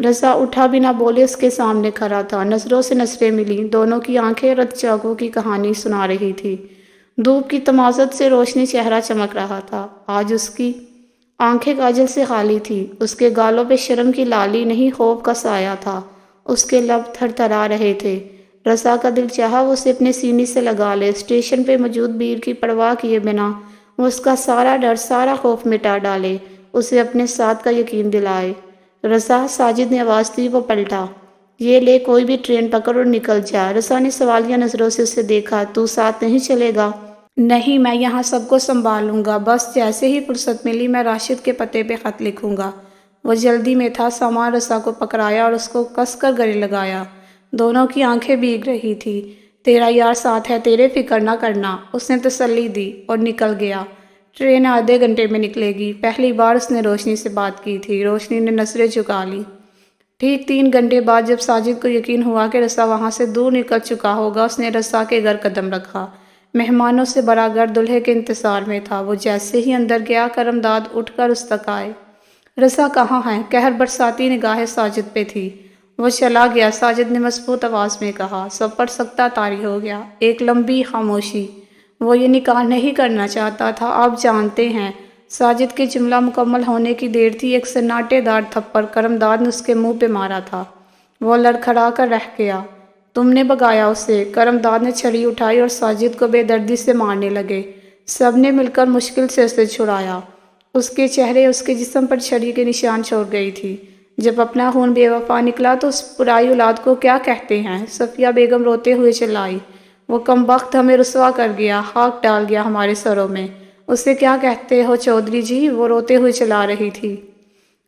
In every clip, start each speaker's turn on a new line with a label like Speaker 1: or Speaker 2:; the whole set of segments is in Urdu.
Speaker 1: رضا اٹھا بنا بولے اس کے سامنے کھڑا تھا، نظروں سے نظریں ملی، دونوں کی آنکھیں رت جاگوں کی کہانی سنا رہی تھی۔ دھوپ کی تمازت سے روشنی چہرہ چمک رہا تھا، آج اس کی آنکھیں کاجل سے خالی تھی، اس کے گالوں پہ شرم کی لالی نہیں خوف کا سایہ تھا، اس کے لب تھر تھرا رہے تھے۔ رضا کا دل چاہا وہ اسے اپنے سینے سے لگا لے، اسٹیشن پہ موجود بھیڑ کی پرواہ کیے بنا وہ اس کا سارا ڈر سارا خوف مٹا ڈالے، اسے اپنے ساتھ کا یقین دلائے۔ رضا، ساجد نے آواز دی، وہ پلٹا۔ یہ لے کوئی بھی ٹرین پکڑ اور نکل جا۔ رضا نے سوالیہ نظروں سے اسے دیکھا۔ تو ساتھ نہیں چلے گا؟ نہیں، میں یہاں سب کو سنبھالوں گا، بس جیسے ہی فرصت ملی میں راشد کے پتے پہ خط لکھوں گا۔ وہ جلدی میں تھا، سامان رضا کو پکڑایا اور اس کو کس کر گلے لگایا۔ دونوں کی آنکھیں بھیگ رہی تھی۔ تیرا یار ساتھ ہے، تیرے فکر نہ کرنا، اس نے تسلی دی اور نکل گیا۔ ٹرین آدھے گھنٹے میں نکلے گی۔ پہلی بار اس نے روشنی سے بات کی تھی۔ روشنی نے نظریں جھکا لی۔ ٹھیک 3 گھنٹے بعد جب ساجد کو یقین ہوا کہ رضا وہاں سے دور نکل چکا ہوگا، اس نے رضا کے گھر قدم رکھا۔ مہمانوں سے بھرا گھر دلہے کے انتظار میں تھا۔ وہ جیسے ہی اندر گیا، کرمداد اٹھ کر اس تک آئے۔ رضا کہاں ہے؟ قہر برساتی نگاہیں ساجد پہ تھی۔ وہ چلا گیا، ساجد نے مضبوط آواز میں کہا۔ سفر سکتہ طاری ہو گیا۔ ایک لمبی خاموشی۔ وہ یہ نکاح نہیں کرنا چاہتا تھا، آپ جانتے ہیں۔ ساجد کے جملہ مکمل ہونے کی دیر تھی، ایک سناٹے دار تھپڑ کرمداد نے اس کے منہ پہ مارا تھا۔ وہ لڑکھڑا کر رہ گیا۔ تم نے بگایا اسے؟ کرمداد نے چھڑی اٹھائی اور ساجد کو بے دردی سے مارنے لگے۔ سب نے مل کر مشکل سے اسے چھڑایا۔ اس کے چہرے اس کے جسم پر چھڑی کے نشان چھوڑ گئی تھی۔ جب اپنا خون بے وفا نکلا تو اس پرائی اولاد کو کیا کہتے ہیں؟ صفیہ بیگم روتے ہوئے چلائی۔ وہ کمبخت ہمیں رسوا کر گیا، خاک ڈال گیا ہمارے سروں میں۔ اسے کیا کہتے ہو چودھری جی؟ وہ روتے ہوئے چلا رہی تھی۔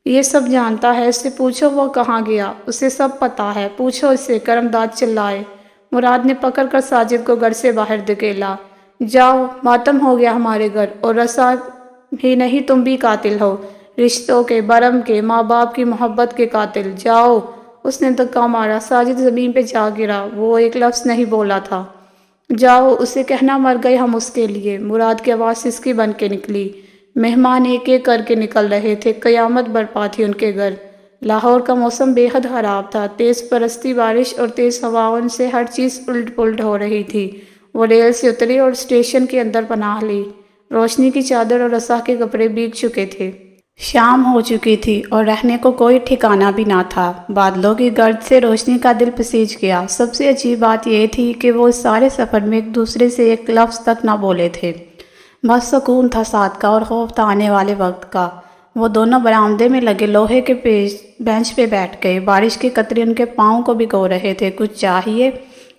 Speaker 1: یہ سب جانتا ہے، اس سے پوچھو وہ کہاں گیا، اسے سب پتا ہے، پوچھو اسے، کرمداد چلائے۔ مراد نے پکڑ کر ساجد کو گھر سے باہر دھکیلا۔ جاؤ، ماتم ہو گیا ہمارے گھر، اور رضا ہی نہیں تم بھی قاتل ہو، رشتوں کے، برم کے، ماں باپ کی محبت کے قاتل۔ جاؤ۔ اس نے دھکا مارا، ساجد زمین پہ جا گرا۔ وہ ایک لفظ نہیں بولا تھا۔ جاؤ، اسے کہنا مر گئے ہم اس کے لیے۔ مراد کی آواز سسکی بن کے نکلی۔ مہمان ایک ایک کر کے نکل رہے تھے، قیامت برپا تھی ان کے گھر۔ لاہور کا موسم بے حد خراب تھا، تیز برستی بارش اور تیز ہواؤں سے ہر چیز الٹ پلٹ ہو رہی تھی۔ وہ ریل سے اترے اور اسٹیشن کے اندر پناہ لی۔ روشنی کی چادر اور رضا کے کپڑے بھیگ چکے تھے۔ شام ہو چکی تھی اور رہنے کو کوئی ٹھکانہ بھی نہ تھا۔ بادلوں کی گرد سے روشنی کا دل پسیج گیا۔ سب سے عجیب بات یہ تھی کہ وہ اس سارے سفر میں ایک دوسرے سے ایک لفظ تک نہ بولے تھے۔ بس سکون تھا ساتھ کا اور خوف تھا آنے والے وقت کا۔ وہ دونوں برآمدے میں لگے لوہے کے بینچ پہ بیٹھ گئے۔ بارش کے قطرے ان کے پاؤں کو بھگو رہے تھے۔ کچھ چاہیے؟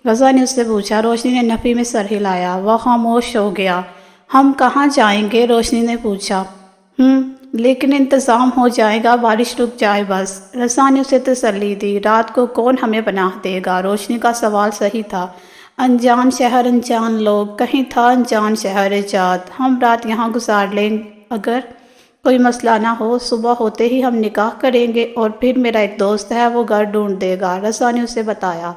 Speaker 1: رضا نے اس سے پوچھا۔ روشنی نے نفی میں سر ہلایا۔ وہ خاموش ہو گیا۔ ہم کہاں جائیں گے؟ روشنی نے پوچھا۔ لیکن انتظام ہو جائے گا، بارش رک جائے بس۔ رضا نے اسے تسلی دی۔ رات کو کون ہمیں پناہ دے گا؟ روشنی کا سوال صحیح تھا۔ انجان شہر، انجان لوگ، کہیں تھا انجان شہر ایجاد۔ ہم رات یہاں گزار لیں، اگر کوئی مسئلہ نہ ہو صبح ہوتے ہی ہم نکاح کریں گے، اور پھر میرا ایک دوست ہے، وہ گھر ڈھونڈ دے گا۔ رضا نے اسے بتایا۔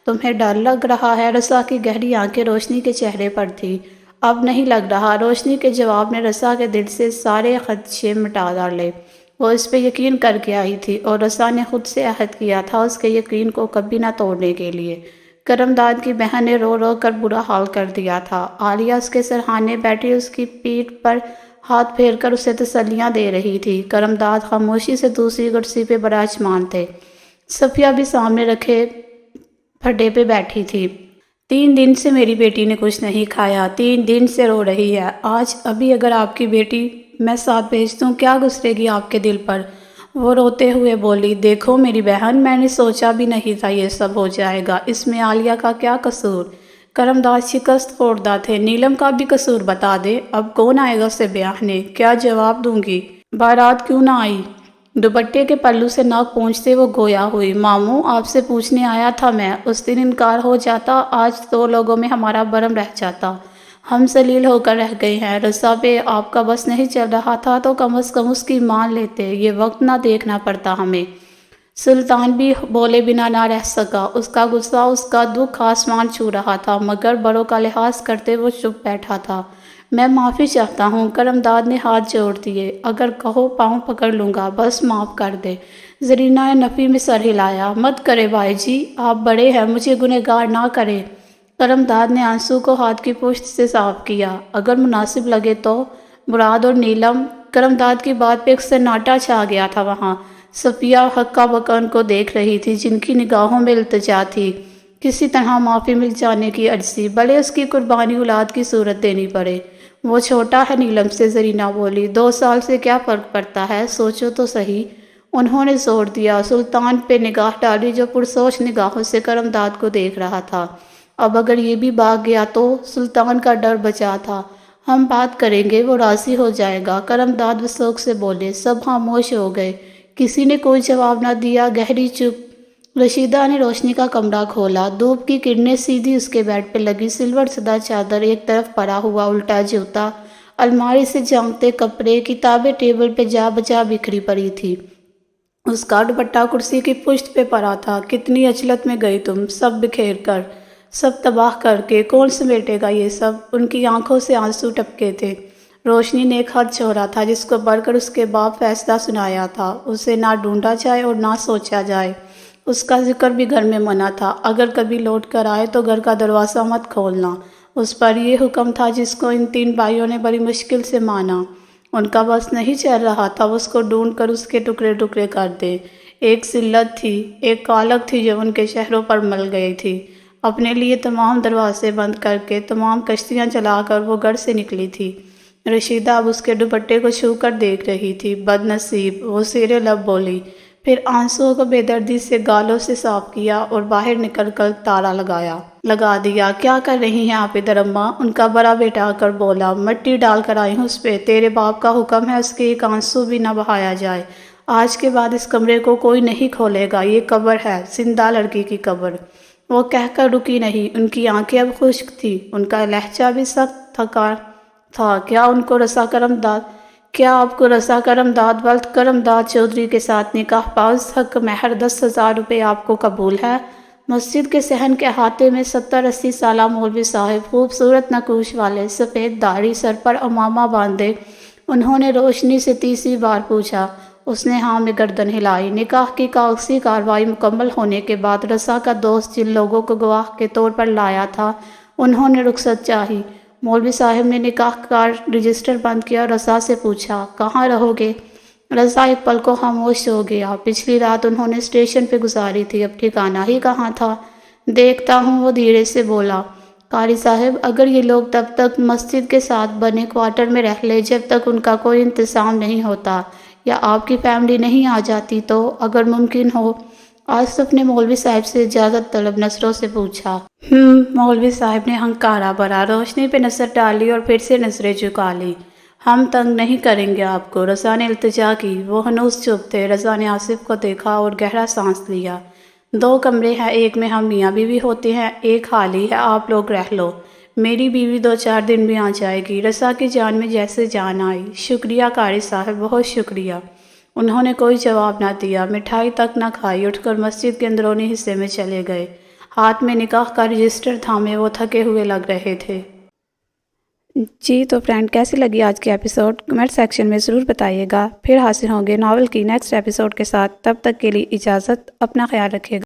Speaker 1: تمہیں ڈر لگ رہا ہے؟ رضا کی گہری آنکھیں روشنی کے چہرے پر تھی۔ اب نہیں لگ رہا۔ روشنی کے جواب نے رضا کے دل سے سارے خدشے مٹا ڈالے۔ وہ اس پہ یقین کر کے آئی تھی، اور رضا نے خود سے عہد کیا تھا اس کے یقین کو کبھی نہ توڑنے کے لیے۔ کرمداد کی بہن نے رو رو کر برا حال کر دیا تھا۔ عالیہ اس کے سرہانے بیٹھی اس کی پیٹھ پر ہاتھ پھیر کر اسے تسلیاں دے رہی تھی۔ کرمداد خاموشی سے دوسری کرسی پہ براجمان تھے۔ صفیہ بھی سامنے رکھے پھڈے پہ بیٹھی تھی۔ 3 دن سے میری بیٹی نے کچھ نہیں کھایا، 3 دن سے رو رہی ہے۔ آج ابھی اگر آپ کی بیٹی میں ساتھ بھیج دوں، کیا گزرے گی آپ کے دل پر؟ وہ روتے ہوئے بولی۔ دیکھو میری بہن، میں نے سوچا بھی نہیں تھا یہ سب ہو جائے گا، اس میں عالیہ کا کیا قصور؟ کرمداد شکست خوردہ تھے۔ نیلم کا بھی قصور بتا دے، اب کون آئے گا اسے بیاہنے؟ کیا جواب دوں گی؟ بارات کیوں نہ آئی؟ دوپٹے کے پلو سے ناک پونچھتے وہ گویا ہوئی۔ ماموں، آپ سے پوچھنے آیا تھا میں، اس دن انکار ہو جاتا، آج 2 لوگوں میں ہمارا برم رہ جاتا۔ ہم ذلیل ہو کر رہ گئے ہیں۔ رضا پہ آپ کا بس نہیں چل رہا تھا تو کم از کم اس کی مان لیتے، یہ وقت نہ دیکھنا پڑتا ہمیں۔ سلطان بھی بولے بنا نہ رہ سکا۔ اس کا غصہ، اس کا دکھ آسمان چھو رہا تھا، مگر بڑوں کا لحاظ کرتے وہ چپ بیٹھا تھا۔ میں معافی چاہتا ہوں۔ کرمداد نے ہاتھ جوڑ دیے۔ اگر کہو پاؤں پکڑ لوں گا، بس معاف کر دے۔ زرینہ نے نفی میں سر ہلایا۔ مت کرے بھائی جی، آپ بڑے ہیں، مجھے گنہگار نہ کرے۔ کرمداد نے آنسو کو ہاتھ کی پشت سے صاف کیا۔ اگر مناسب لگے تو۔ مراد اور نیلم، کرمداد کی بات پہ ایک سناٹا چھا گیا تھا وہاں۔ صفیہ ہکا بکا ان کو دیکھ رہی تھی، جن کی نگاہوں میں التجا تھی، کسی طرح معافی مل جانے کی عرضی، بھلے اس کی قربانی اولاد کی صورت دینی پڑے۔ وہ چھوٹا ہے نیلم سے، زرینہ بولی۔ 2 سال سے کیا فرق پڑتا ہے، سوچو تو صحیح۔ انہوں نے زور دیا، سلطان پہ نگاہ ڈالی جو پرسوچ نگاہوں سے کرمداد کو دیکھ رہا تھا۔ اب اگر یہ بھی بھاگ گیا تو؟ سلطان کا ڈر بچا تھا۔ ہم بات کریں گے، وہ راضی ہو جائے گا، کرمداد وثوق سے بولے۔ سب خاموش ہو گئے، کسی نے کوئی جواب نہ دیا، گہری چپ۔ رشیدہ نے روشنی کا کمرہ کھولا، دھوپ کی کرنیں سیدھی اس کے بیڈ پہ لگی، سلور سدا چادر ایک طرف پڑا ہوا، الٹا جوتا، الماری سے جھانکتے کپڑے، کتابیں ٹیبل پہ جا بجا بکھری پڑی تھی۔ اس کا دوپٹہ کرسی کی پشت پہ پڑا تھا۔ کتنی عجلت میں گئی تم، سب بکھیر کر، سب تباہ کر کے، کون سمیٹے گا یہ سب؟ ان کی آنکھوں سے آنسو ٹپکے تھے۔ روشنی نے ایک خط چھوڑا تھا جس کو پڑھ کر اس کے باپ فیصلہ سنایا تھا، اسے نہ ڈھونڈا جائے اور نہ سوچا جائے۔ اس کا ذکر بھی گھر میں منع تھا، اگر کبھی لوٹ کر آئے تو گھر کا دروازہ مت کھولنا۔ اس پر یہ حکم تھا جس کو ان 3 بھائیوں نے بڑی مشکل سے مانا۔ ان کا بس نہیں چل رہا تھا وہ اس کو ڈھونڈ کر اس کے ٹکڑے ٹکڑے کر دے۔ ایک ذلت تھی، ایک کالک تھی جو ان کے چہروں پر مل گئی تھی۔ اپنے لیے تمام دروازے بند کر کے، تمام کشتیاں چلا کر وہ گھر سے نکلی تھی۔ رشیدہ اب اس کے دوپٹے کو چھو کر دیکھ رہی تھی۔ بد نصیب، وہ زیر لب بولی، پھر آنسوؤں کو بے دردی سے گالوں سے صاف کیا اور باہر نکل کر تالا لگا دیا۔ کیا کر رہی ہیں آپ ادھر اماں؟ ان کا بڑا بیٹا آ کر بولا۔ مٹی ڈال کر آئی ہوں اس پہ، تیرے باپ کا حکم ہے اس کے ایک آنسو بھی نہ بہایا جائے۔ آج کے بعد اس کمرے کو کوئی نہیں کھولے گا، یہ قبر ہے، زندہ لڑکی کی قبر۔ وہ کہہ کر رکی نہیں، ان کی آنکھیں اب خشک تھی، ان کا لہجہ بھی سخت تھا۔ کیا آپ کو رضا کرمداد ولد کرمداد چودھری کے ساتھ نکاح پاس حق مہر 10,000 روپے آپ کو قبول ہے؟ مسجد کے صحن کے احاطے میں 70-80 سالہ مولوی صاحب، خوبصورت نقوش والے، سفید داڑھی، سر پر عمامہ باندھے، انہوں نے روشنی سے تیسری بار پوچھا۔ اس نے ہاں میں گردن ہلائی۔ نکاح کی کاغذی کارروائی مکمل ہونے کے بعد رضا کا دوست جن لوگوں کو گواہ کے طور پر لایا تھا، انہوں نے رخصت چاہی۔ مولوی صاحب نے نکاح کا رجسٹر بند کیا اور رضا سے پوچھا، کہاں رہو گے؟ رضا ایک پل کو خاموش ہو گیا۔ پچھلی رات انہوں نے اسٹیشن پہ گزاری تھی، اب ٹھکانہ ہی کہاں تھا؟ دیکھتا ہوں، وہ دھیرے سے بولا۔ قاری صاحب، اگر یہ لوگ تب تک مسجد کے ساتھ بنے کوارٹر میں رہ لے جب تک ان کا کوئی انتظام نہیں ہوتا یا آپ کی فیملی نہیں آ جاتی تو اگر ممکن ہو۔ آصف نے مولوی صاحب سے اجازت طلب نظروں سے پوچھا۔ مولوی صاحب نے ہنکارا بھرا، روشنی پہ نظر ڈالی اور پھر سے نظریں جھکا لی۔ ہم تنگ نہیں کریں گے آپ کو، رضا نے التجا کی۔ وہ ہنوز چپ تھے۔ رضا نے آصف کو دیکھا اور گہرا سانس لیا۔ 2 کمرے ہیں، ایک میں ہم میاں بیوی ہوتے ہیں، ایک خالی ہے، آپ لوگ رہ لو۔ میری بیوی 2-4 دن میں آ جائے گی۔ رضا کی جان میں جیسے جان آئی۔ شکریہ قاری صاحب، بہت شکریہ۔ انہوں نے کوئی جواب نہ دیا، مٹھائی تک نہ کھائی، اٹھ کر مسجد کے اندرونی حصے میں چلے گئے۔ ہاتھ میں نکاح کا رجسٹر تھامے وہ تھکے ہوئے لگ رہے تھے۔ جی تو فرینڈ، کیسی لگی آج کی ایپیسوڈ؟ کمنٹ سیکشن میں ضرور بتائیے گا۔ پھر حاصل ہوں گے ناول کی نیکسٹ ایپیسوڈ کے ساتھ۔ تب تک کے لیے اجازت، اپنا خیال رکھیے گا۔